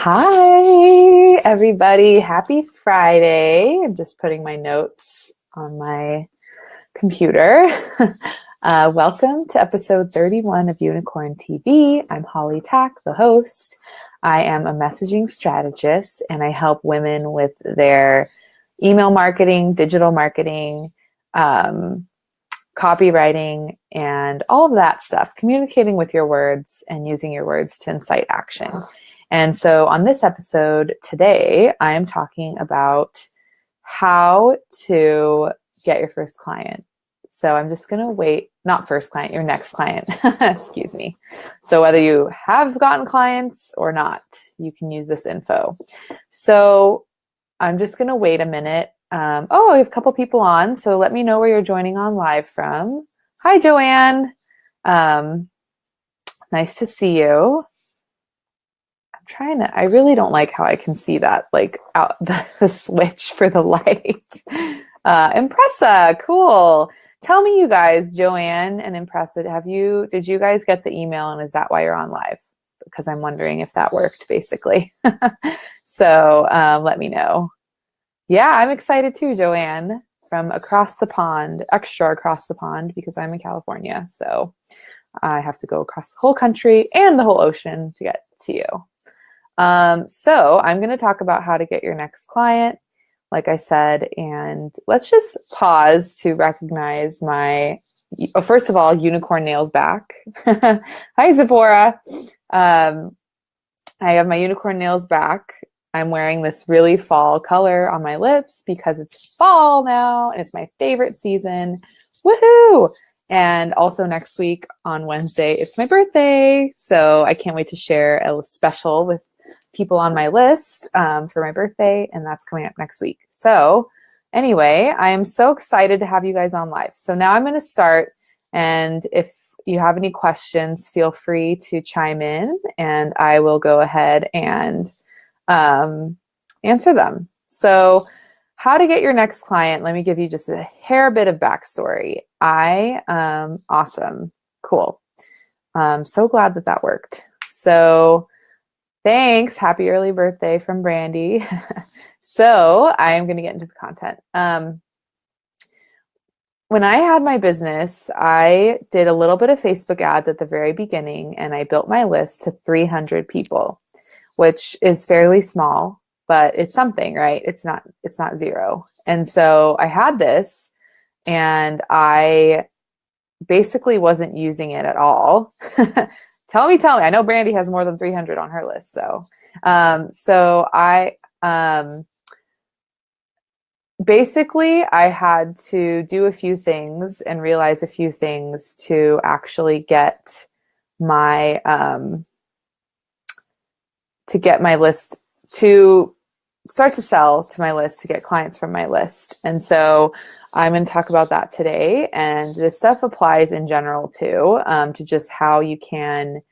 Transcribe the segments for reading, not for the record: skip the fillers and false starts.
Hi, everybody. Happy Friday. I'm just putting my notes on my computer. Welcome to episode 31 of Unicorn TV. I'm Holly Tack, the host. I am a messaging strategist and I help women with their email marketing, digital marketing, copywriting, and all of that stuff, communicating with your words and using your words to incite action. And so on this episode today, I am talking about how to get your first client. So I'm just going to wait, not first client, your next client, excuse me. So whether you have gotten clients or not, you can use this info. So I'm just going to wait a minute. We have a couple people on, so let me know where you're joining on live from. Hi, Joanne. Nice to see you. I really don't like how I can see that, like out the switch for the light. Impressa, cool. Tell me, you guys, Joanne and Impressa, did you guys get the email, and is that why you're on live? Because I'm wondering if that worked, basically. So let me know. Yeah, I'm excited too, Joanne, from across the pond, extra across the pond, because I'm in California. So I have to go across the whole country and the whole ocean to get to you. So I'm going to talk about how to get your next client, like I said, and let's just pause to recognize first of all, Unicorn Nails back. Hi, Zipporah. I have my Unicorn Nails back. I'm wearing this really fall color on my lips because it's fall now and it's my favorite season. Woohoo! And also next week on Wednesday, it's my birthday. So I can't wait to share a special with people on my list for my birthday, and that's coming up next week. So anyway, I am so excited to have you guys on live. So now I'm going to start, and if you have any questions, feel free to chime in, and I will go ahead and answer them. So how to get your next client, let me give you just a hair bit of backstory. Awesome. Cool. I'm so glad that worked. So thanks. Happy early birthday from Brandy. So I am going to get into the content. When I had my business, I did a little bit of Facebook ads at the very beginning, and I built my list to 300 people, which is fairly small, but it's something, right? It's not zero. And so I had this, and I basically wasn't using it at all. Tell me. I know Brandy has more than 300 on her list. So basically I had to do a few things and realize a few things to actually get my list to start to sell to my list, to get clients from my list. And so I'm going to talk about that today. And this stuff applies in general too, to just how you can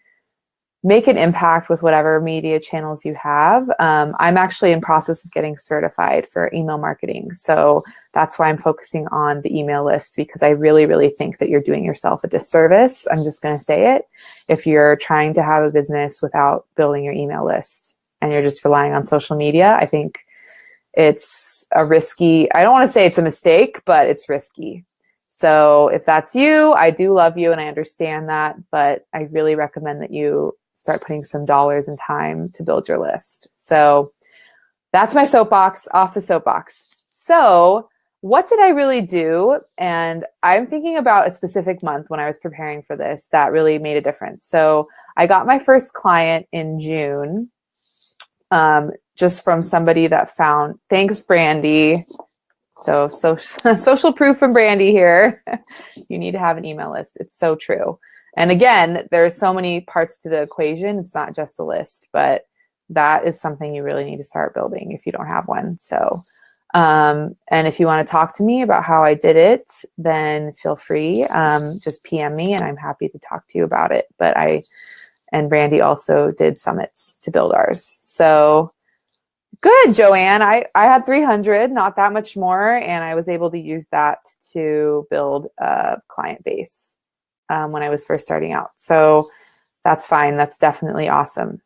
make an impact with whatever media channels you have. I'm actually in process of getting certified for email marketing. So that's why I'm focusing on the email list, because I really, really think that you're doing yourself a disservice. I'm just going to say it. If you're trying to have a business without building your email list and you're just relying on social media, I think it's a risky, I don't want to say it's a mistake, but it's risky. So if that's you, I do love you and I understand that, but I really recommend that you start putting some dollars and time to build your list. So that's my soapbox, off the soapbox. So what did I really do? And I'm thinking about a specific month when I was preparing for this that really made a difference. So I got my first client in June, just from somebody that found, thanks, Brandy. So social proof from Brandy here. You need to have an email list. It's so true. And again, there's so many parts to the equation. It's not just a list, but that is something you really need to start building if you don't have one. So, and if you want to talk to me about how I did it, then feel free. Just PM me and I'm happy to talk to you about it. But and Brandy also did summits to build ours. So good, Joanne. I had 300, not that much more. And I was able to use that to build a client base when I was first starting out. So that's fine. That's definitely awesome.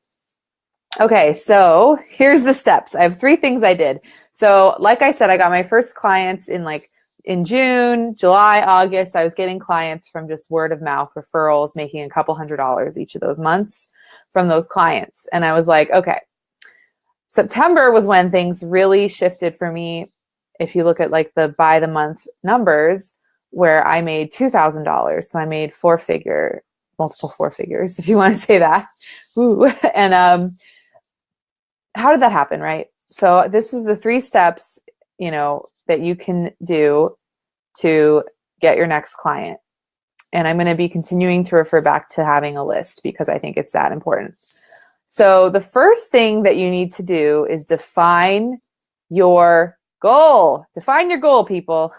Okay, so here's the steps. I have 3 things I did. So like I said, I got my first clients in June, July, August. I was getting clients from just word of mouth referrals, making a couple $100s each of those months from those clients. And I was like, okay, September was when things really shifted for me. If you look at like the by the month numbers, where I made $2,000. So I made multiple 4 figures, if you want to say that. Ooh. And how did that happen, right? So this is the 3 steps, that you can do to get your next client. And I'm going to be continuing to refer back to having a list because I think it's that important. So the first thing that you need to do is define your goal. Define your goal, people.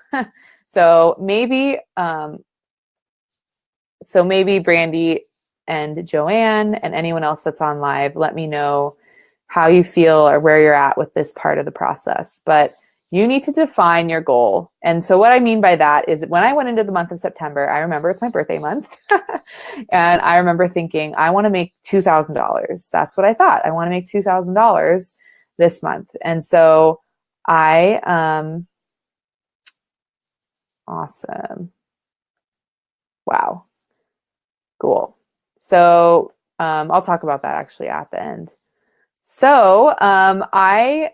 So maybe Brandy and Joanne and anyone else that's on live, let me know how you feel or where you're at with this part of the process. But you need to define your goal. And so what I mean by that is when I went into the month of September, I remember it's my birthday month. And I remember thinking, I want to make $2,000. That's what I thought. I want to make $2,000 this month. And so awesome. Wow. Cool. So I'll talk about that actually at the end. So I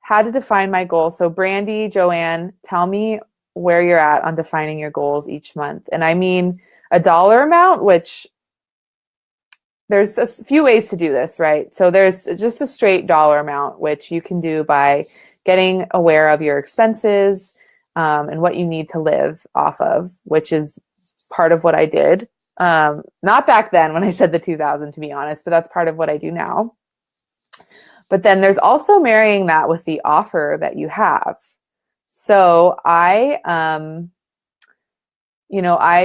had to define my goal. So Brandy, Joanne, tell me where you're at on defining your goals each month. And I mean a dollar amount, which there's a few ways to do this, right? So there's just a straight dollar amount, which you can do by getting aware of your expenses and what you need to live off of, which is part of what I did. Not back then when I said the 2,000, to be honest, but that's part of what I do now. But then there's also marrying that with the offer that you have. So I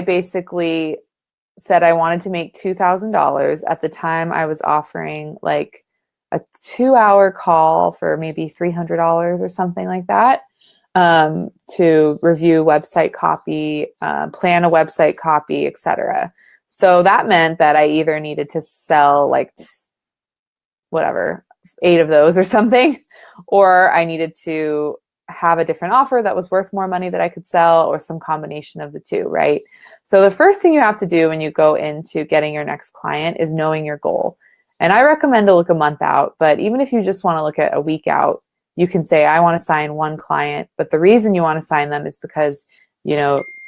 basically said I wanted to make $2,000. At the time I was offering like a 2-hour call for maybe $300 or something like that, to review website copy, plan a website copy, etc. So that meant that I either needed to sell like 8 of those or something, or I needed to have a different offer that was worth more money that I could sell, or some combination of the two, right? So the first thing you have to do when you go into getting your next client is knowing your goal. And I recommend to look a month out, but even if you just want to look at a week out, you can say, I want to sign 1 client, but the reason you want to sign them is because,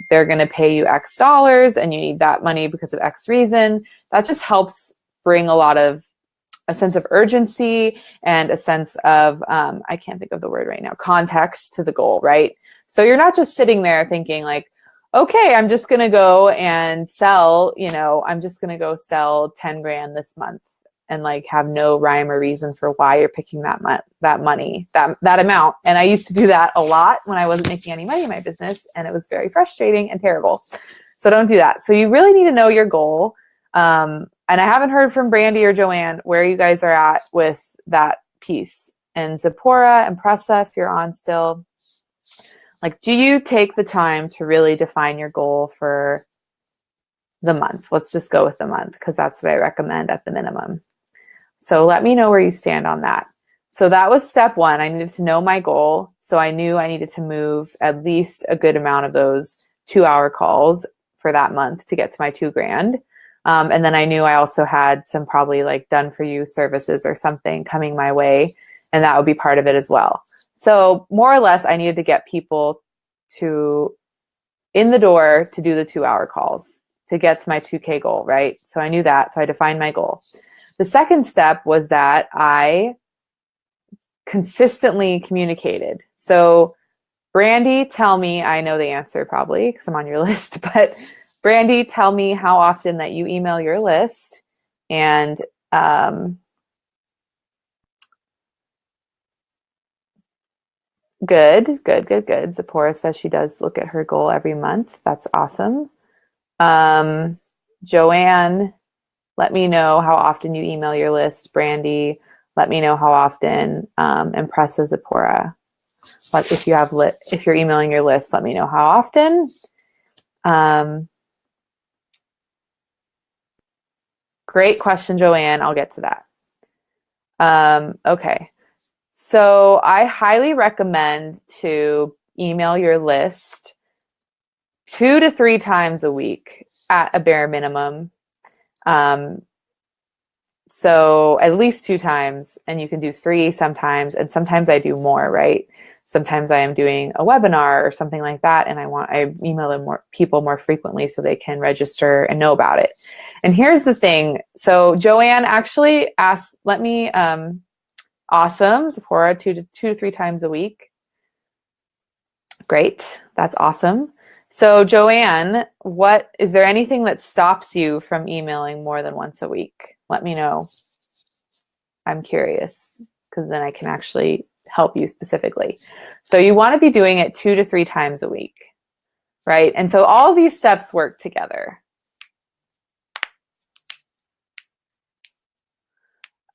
they're going to pay you X dollars and you need that money because of X reason. That just helps bring a sense of urgency and a sense of, I can't think of the word right now, context to the goal, right? So you're not just sitting there thinking like, okay, I'm just going to go and sell, I'm just going to go sell 10 grand this month and like have no rhyme or reason for why you're picking that money, that amount. And I used to do that a lot when I wasn't making any money in my business, and it was very frustrating and terrible. So don't do that. So you really need to know your goal. And I haven't heard from Brandy or Joanne where you guys are at with that piece. And Zipporah and Pressa, if you're on still, like, do you take the time to really define your goal for the month? Let's just go with the month because that's what I recommend at the minimum. So let me know where you stand on that. So that was step 1. I needed to know my goal. So I knew I needed to move at least a good amount of those 2-hour calls for that month to get to my 2 grand. And then I knew I also had some probably like done for you services or something coming my way, and that would be part of it as well. So more or less, I needed to get people in the door to do the 2-hour calls to get to my 2K goal, right? So I knew that. So I defined my goal. The second step was that I consistently communicated. So Brandy, tell me, I know the answer probably because I'm on your list, but Brandy, tell me how often that you email your list. And good. Zipporah says she does look at her goal every month. That's awesome. Joanne, let me know how often you email your list. Brandy, let me know how often. And Pressa, Zipporah, but if you're emailing your list, let me know how often. Great question, Joanne. I'll get to that. Okay. So I highly recommend to email your list 2 to 3 times a week at a bare minimum. Um, so at least 2 times, and you can do 3 sometimes, and sometimes I do more, right? Sometimes I am doing a webinar or something like that, and I email them more people more frequently so they can register and know about it. And here's the thing. So Joanne actually asked, let me awesome, Sephora, 2 to 3 times a week. Great, that's awesome. So Joanne, what is there anything that stops you from emailing more than once a week? Let me know. I'm curious because then I can actually help you specifically. So you want to be doing it 2 to 3 times a week, right? And so all these steps work together.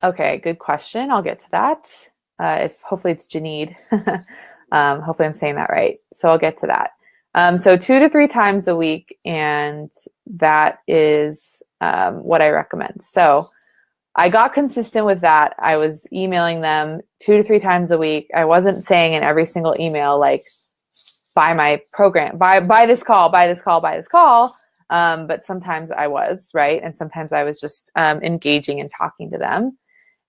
Okay, good question. I'll get to that. Hopefully it's Janine. Hopefully I'm saying that right. So I'll get to that. So 2 to 3 times a week, and that is what I recommend. So I got consistent with that. I was emailing them 2 to 3 times a week. I wasn't saying in every single email, like, buy my program, buy this call, buy this call, buy this call. But sometimes I was, right? And sometimes I was just engaging and talking to them.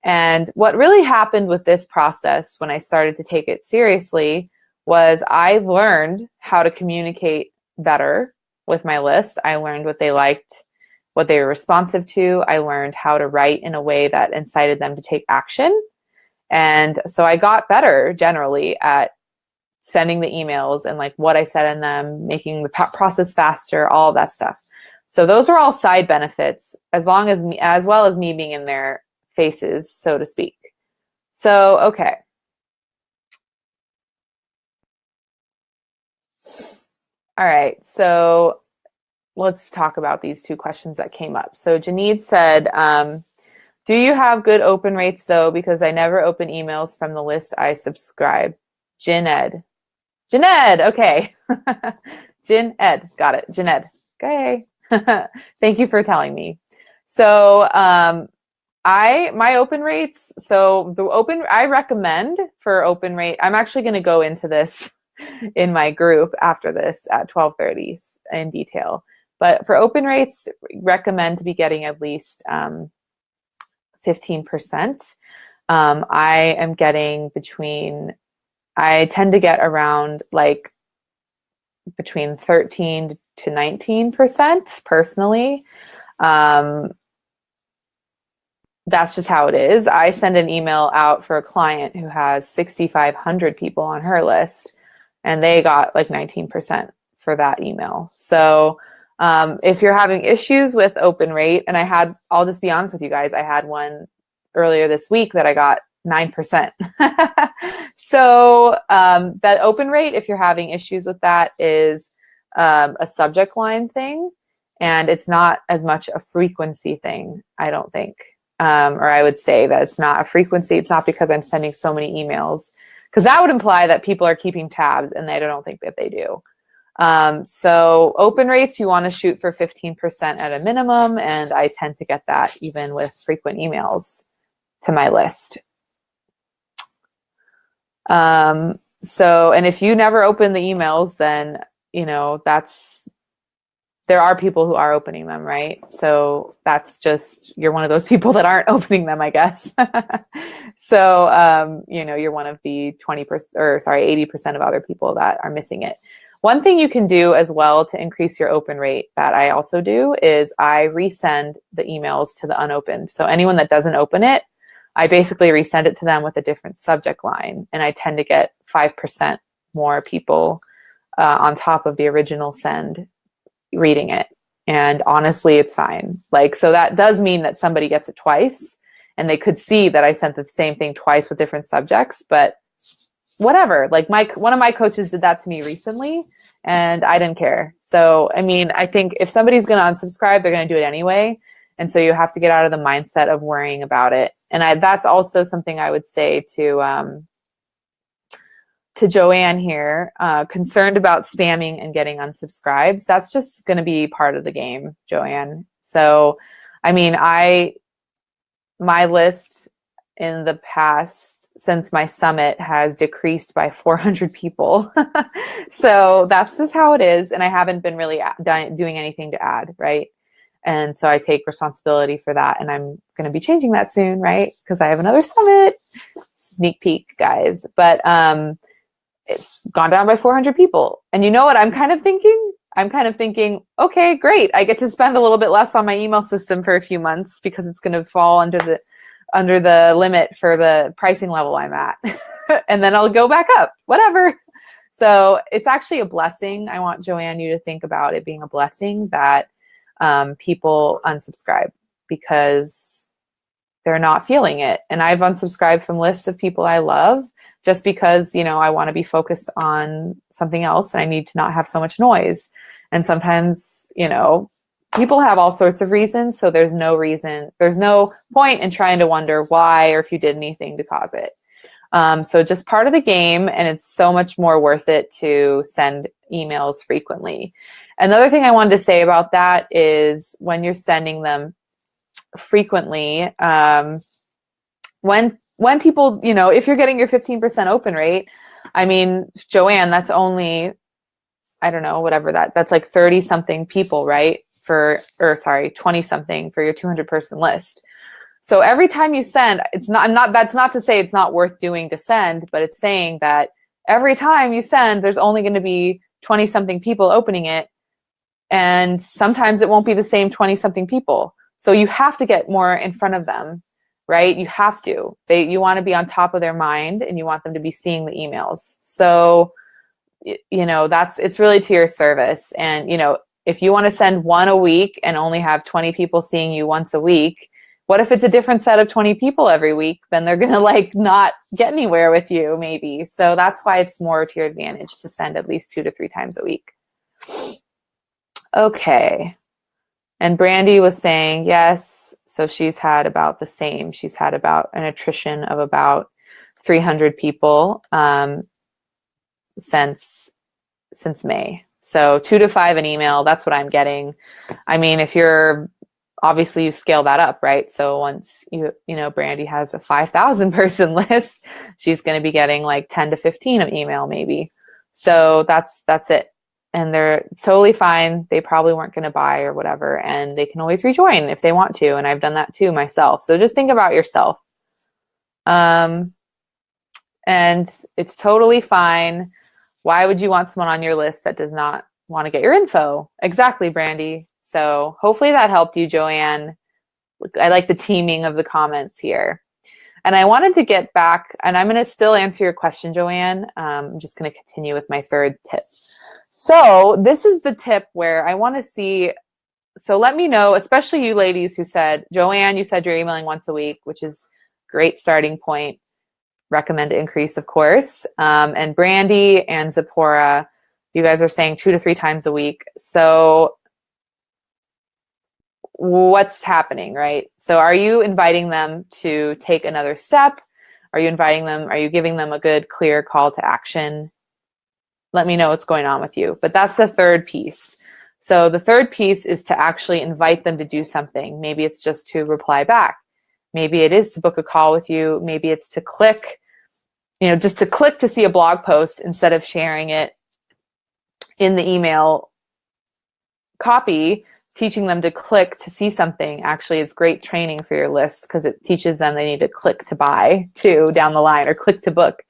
And what really happened with this process when I started to take it seriously was I learned how to communicate better with my list. I learned what they liked, what they were responsive to. I learned how to write in a way that incited them to take action. And so I got better generally at sending the emails and like what I said in them, making the process faster, all of that stuff. So those are all side benefits as well as me being in their faces, so to speak. So, okay. All right. So let's talk about these 2 questions that came up. So Janine said, do you have good open rates though? Because I never open emails from the list I subscribe. Janed. Okay. Janed. Got it. Janed. Okay. Thank you for telling me. So, my open rates, I recommend for open rate, I'm actually going to go into this in my group after this at 12:30 in detail. But for open rates, recommend to be getting at least 15%. I am getting I tend to get around like between 13 to 19% personally. That's just how it is. I send an email out for a client who has 6,500 people on her list, and they got like 19% for that email. So if you're having issues with open rate, and I'll just be honest with you guys, I had one earlier this week that I got 9%. So that open rate, if you're having issues with that, is a subject line thing, and it's not as much a frequency thing, I don't think. Or I would say that it's not a frequency. It's not because I'm sending so many emails, because that would imply that people are keeping tabs, and I don't think that they do. So open rates, you want to shoot for 15% at a minimum, and I tend to get that even with frequent emails to my list. And if you never open the emails, then, there are people who are opening them, right? So that's just, you're one of those people that aren't opening them, I guess. So, you're one of the 80% of other people that are missing it. One thing you can do as well to increase your open rate that I also do is I resend the emails to the unopened. So anyone that doesn't open it, I basically resend it to them with a different subject line. And I tend to get 5% more people on top of the original send reading it. And honestly, it's fine. So that does mean that somebody gets it twice, and they could see that I sent the same thing twice with different subjects, but whatever. One of my coaches did that to me recently, and I didn't care. So, I think if somebody's going to unsubscribe, they're going to do it anyway. And so you have to get out of the mindset of worrying about it. And that's also something I would say to Joanne here, concerned about spamming and getting unsubscribes. That's just going to be part of the game, Joanne. So, my list in the past, since my summit, has decreased by 400 people. So that's just how it is. And I haven't been really doing anything to add, right? And so I take responsibility for that. And I'm going to be changing that soon, right? Because I have another summit. Sneak peek, guys. But it's gone down by 400 people. And you know what I'm kind of thinking? I'm kind of thinking, okay, great. I get to spend a little bit less on my email system for a few months because it's going to fall under the limit for the pricing level I'm at. And then I'll go back up, whatever. So it's actually a blessing. I want Joanne, you to think about it being a blessing that people unsubscribe because they're not feeling it. And I've unsubscribed from lists of people I love just because, you know, I want to be focused on something else and I need to not have so much noise. And sometimes, you know, people have all sorts of reasons. So there's no point in trying to wonder why or if you did anything to cause it. So just part of the game, and it's so much more worth it to send emails frequently. Another thing I wanted to say about that is when you're sending them frequently, when people, you know, if you're getting your 15% open rate, I mean, Joanne, that's only, I don't know, whatever that's like 30 something people, right? 20 something for your 200 person list. So every time you send, that's not to say it's not worth doing to send, but it's saying that every time you send, there's only going to be 20 something people opening it. And sometimes it won't be the same 20 something people. So you have to get more in front of them, right? You have to. You want to be on top of their mind and you want them to be seeing the emails. So, you know, it's really to your service. And, you know, if you want to send one a week and only have 20 people seeing you once a week, what if it's a different set of 20 people every week? Then they're going to like not get anywhere with you maybe. So that's why it's more to your advantage to send at least 2 to 3 times a week. Okay. And Brandy was saying, yes. So she's had about the same. She's had about an attrition of about 300 people since May. So 2 to 5 an email, that's what I'm getting. I mean, if you're, obviously you scale that up, right? So once you know, Brandy has a 5,000 person list, she's going to be getting like 10 to 15 of email maybe. So that's it. And they're totally fine. They probably weren't going to buy or whatever, and they can always rejoin if they want to. And I've done that too myself. So just think about yourself. And it's totally fine. Why would you want someone on your list that does not want to get your info? Exactly, Brandy. So hopefully that helped you, Joanne. I like the teaming of the comments here. And I wanted to get back, and I'm going to still answer your question, Joanne. I'm just going to continue with my third tip. So this is the tip where I want to see, so let me know, especially you ladies who said, Joanne, you said you're emailing once a week, which is great starting point. Recommend to increase, of course. And Brandy and Zipporah, you guys are saying 2 to 3 times a week. So what's happening, right? So are you inviting them to take another step? Are you giving them a good, clear call to action? Let me know what's going on with you. But that's the third piece. So the third piece is to actually invite them to do something. Maybe it's just to reply back. Maybe it is to book a call with you. Maybe it's to click, just to click to see a blog post instead of sharing it in the email copy. Teaching them to click to see something actually is great training for your list because it teaches them they need to click to buy too down the line, or click to book.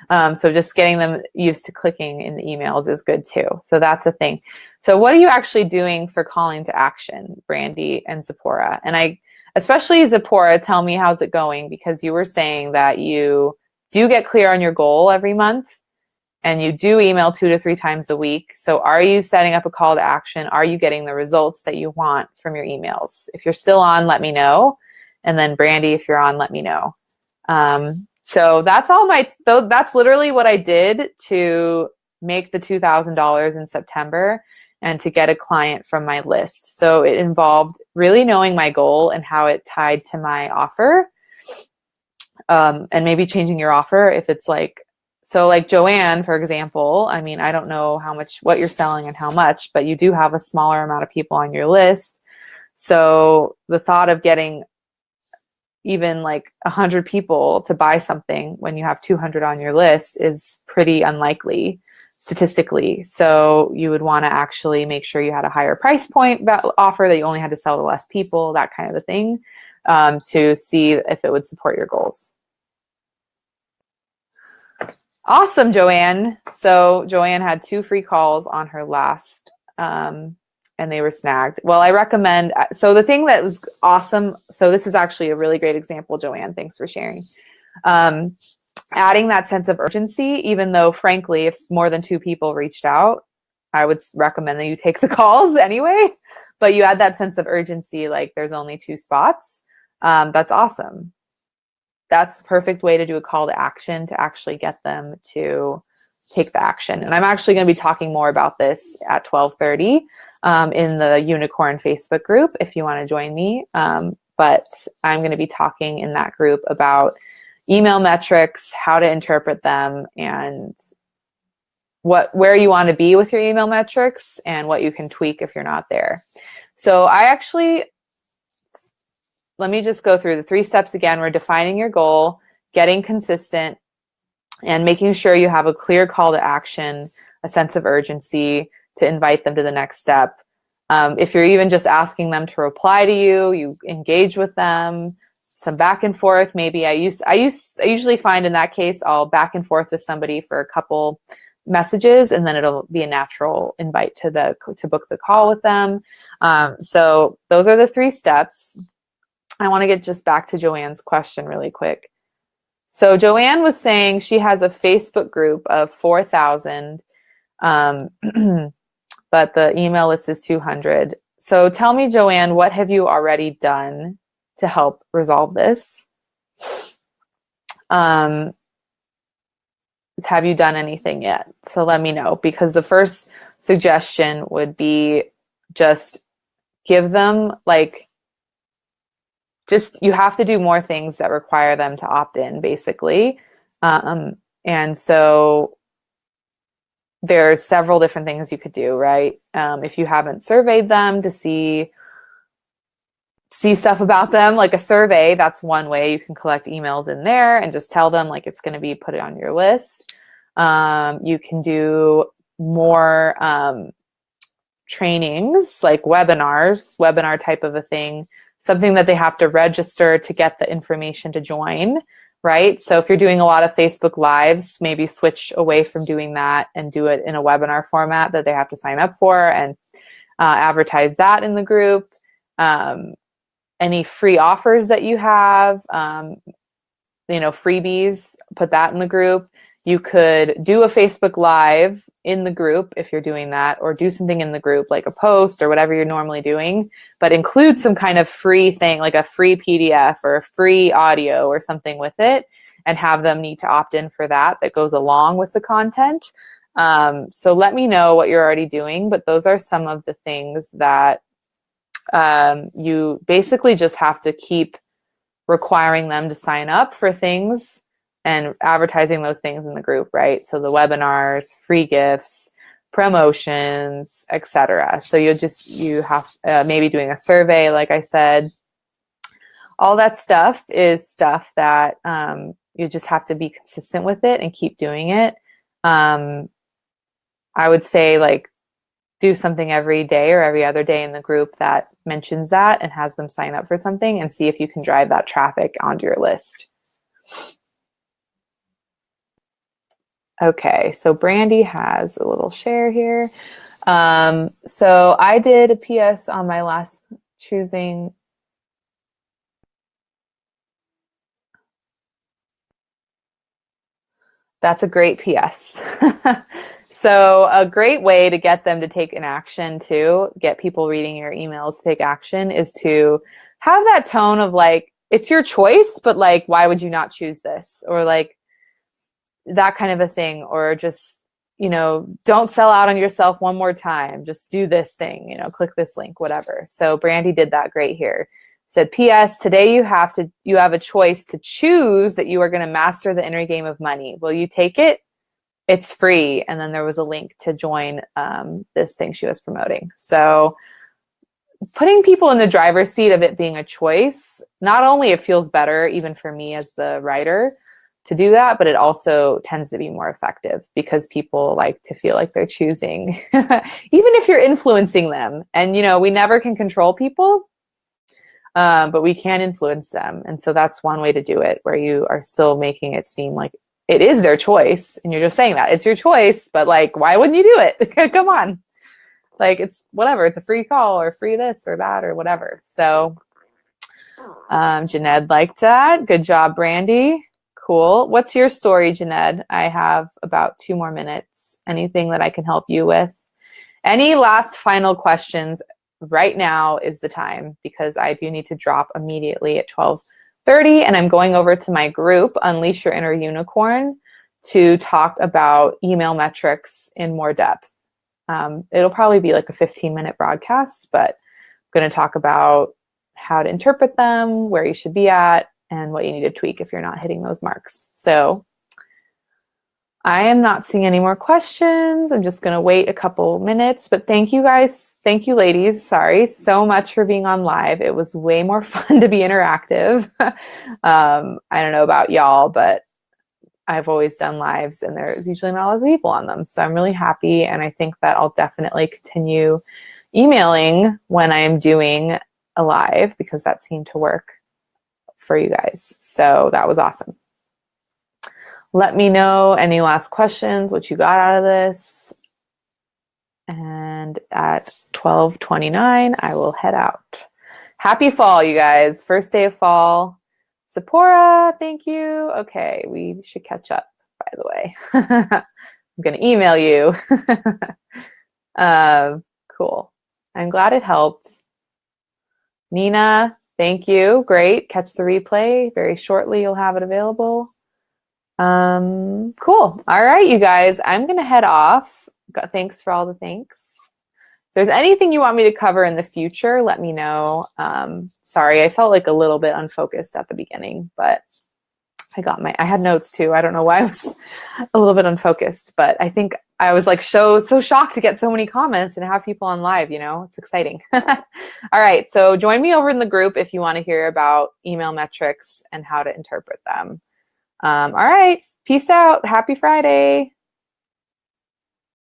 So just getting them used to clicking in the emails is good too. So that's the thing. So what are you actually doing for calling to action, Brandy and Zipporah? And especially Zipporah, tell me how's it going, because you were saying that you do get clear on your goal every month and you do email 2 to 3 times a week. So are you setting up a call to action? Are you getting the results that you want from your emails? If you're still on, let me know. And then Brandy, if you're on, let me know. So that's that's literally what I did to make the $2,000 in September and to get a client from my list. So it involved really knowing my goal and how it tied to my offer, and maybe changing your offer if it's like Joanne, for example. I mean, I don't know what you're selling and how much, but you do have a smaller amount of people on your list. So the thought of getting even like 100 people to buy something when you have 200 on your list is pretty unlikely statistically. So you would want to actually make sure you had a higher price point offer, that you only had to sell to less people, that kind of a thing, to see if it would support your goals. Awesome, Joanne. So Joanne had 2 free calls on her last, and they were snagged. Well, I recommend, so the thing that was awesome, so this is actually a really great example, Joanne, thanks for sharing. Adding that sense of urgency, even though frankly, if more than 2 people reached out, I would recommend that you take the calls anyway, but you add that sense of urgency, like there's only 2 spots. That's awesome. That's the perfect way to do a call to action to actually get them to take the action. And I'm actually going to be talking more about this at 12:30 in the Unicorn Facebook group if you want to join me. But I'm going to be talking in that group about email metrics, how to interpret them, and where you want to be with your email metrics and what you can tweak if you're not there. So let me just go through the 3 steps again. We're defining your goal, getting consistent, and making sure you have a clear call to action, a sense of urgency to invite them to the next step. If you're even just asking them to reply to you, you engage with them, some back and forth. Maybe I usually find in that case, I'll back and forth with somebody for a couple messages, and then it'll be a natural invite to book the call with them. So those are the 3 steps. I want to get just back to Joanne's question really quick. So Joanne was saying she has a Facebook group of 4,000, but the email list is 200. So tell me, Joanne, what have you already done to help resolve this? Have you done anything yet? So let me know, because the first suggestion would be just give them you have to do more things that require them to opt in, basically. And so there's several different things you could do, right? If you haven't surveyed them to see stuff about them, like a survey, that's one way. You can collect emails in there and just tell them like it's going to be put on your list. You can do more trainings, like webinar type of a thing, something that they have to register to get the information to join, right? So if you're doing a lot of Facebook Lives, maybe switch away from doing that and do it in a webinar format that they have to sign up for, and advertise that in the group. Any free offers that you have, freebies, put that in the group. You could do a Facebook Live in the group if you're doing that, or do something in the group like a post or whatever you're normally doing, but include some kind of free thing like a free PDF or a free audio or something with it, and have them need to opt in for that goes along with the content. So let me know what you're already doing, but those are some of the things that you basically just have to keep requiring them to sign up for things and advertising those things in the group, right? So the webinars, free gifts, promotions, etc. So you have maybe doing a survey, like I said. All that stuff is stuff that you just have to be consistent with it and keep doing it. I would say do something every day or every other day in the group that mentions that and has them sign up for something, and see if you can drive that traffic onto your list. Okay, so Brandy has a little share here. So I did a PS on my last choosing. That's a great PS. So a great way to get them to take an action too, get people reading your emails to take action, is to have that tone of it's your choice, but why would you not choose this? Or that kind of a thing. Or just, don't sell out on yourself one more time. Just do this thing, click this link, whatever. So Brandy did that great here. Said, P.S. Today you have a choice to choose that you are going to master the inner game of money. Will you take it? It's free. And then there was a link to join this thing she was promoting. So putting people in the driver's seat of it being a choice, not only it feels better, even for me as the writer, to do that, but it also tends to be more effective because people like to feel like they're choosing, even if you're influencing them. And, we never can control people, but we can influence them. And so that's one way to do it, where you are still making it seem like it is their choice. And you're just saying that it's your choice, but like, why wouldn't you do it? Come on. Like, it's whatever. It's a free call or free this or that or whatever. So Janed liked that. Good job, Brandy. Cool. What's your story, Janed? I have about 2 more minutes. Anything that I can help you with? Any last final questions? Right now is the time, because I do need to drop immediately at 12:30, and I'm going over to my group, Unleash Your Inner Unicorn, to talk about email metrics in more depth. It'll probably be like a 15-minute broadcast, but I'm going to talk about how to interpret them, where you should be at, and what you need to tweak if you're not hitting those marks. So I am not seeing any more questions. I'm just going to wait a couple minutes, but thank you guys. Thank you, ladies. Sorry so much for being on live. It was way more fun to be interactive. I don't know about y'all, but I've always done lives and there's usually not a lot of people on them. So I'm really happy. And I think that I'll definitely continue emailing when I'm doing a live, because that seemed to work for you guys. So that was awesome. Let me know any last questions, what you got out of this. And at 12:29, I will head out. Happy fall, you guys. First day of fall. Sephora, thank you. Okay, we should catch up, by the way. I'm going to email you. Cool. I'm glad it helped. Nina, thank you. Great. Catch the replay. Very shortly, you'll have it available. Cool. All right, you guys. I'm going to head off. Thanks for all the thanks. If there's anything you want me to cover in the future, let me know. Sorry, I felt like a little bit unfocused at the beginning, but I had notes too. I don't know why I was a little bit unfocused, but I think I was like so shocked to get so many comments and have people on live, it's exciting. All right. So join me over in the group if you want to hear about email metrics and how to interpret them. All right. Peace out. Happy Friday.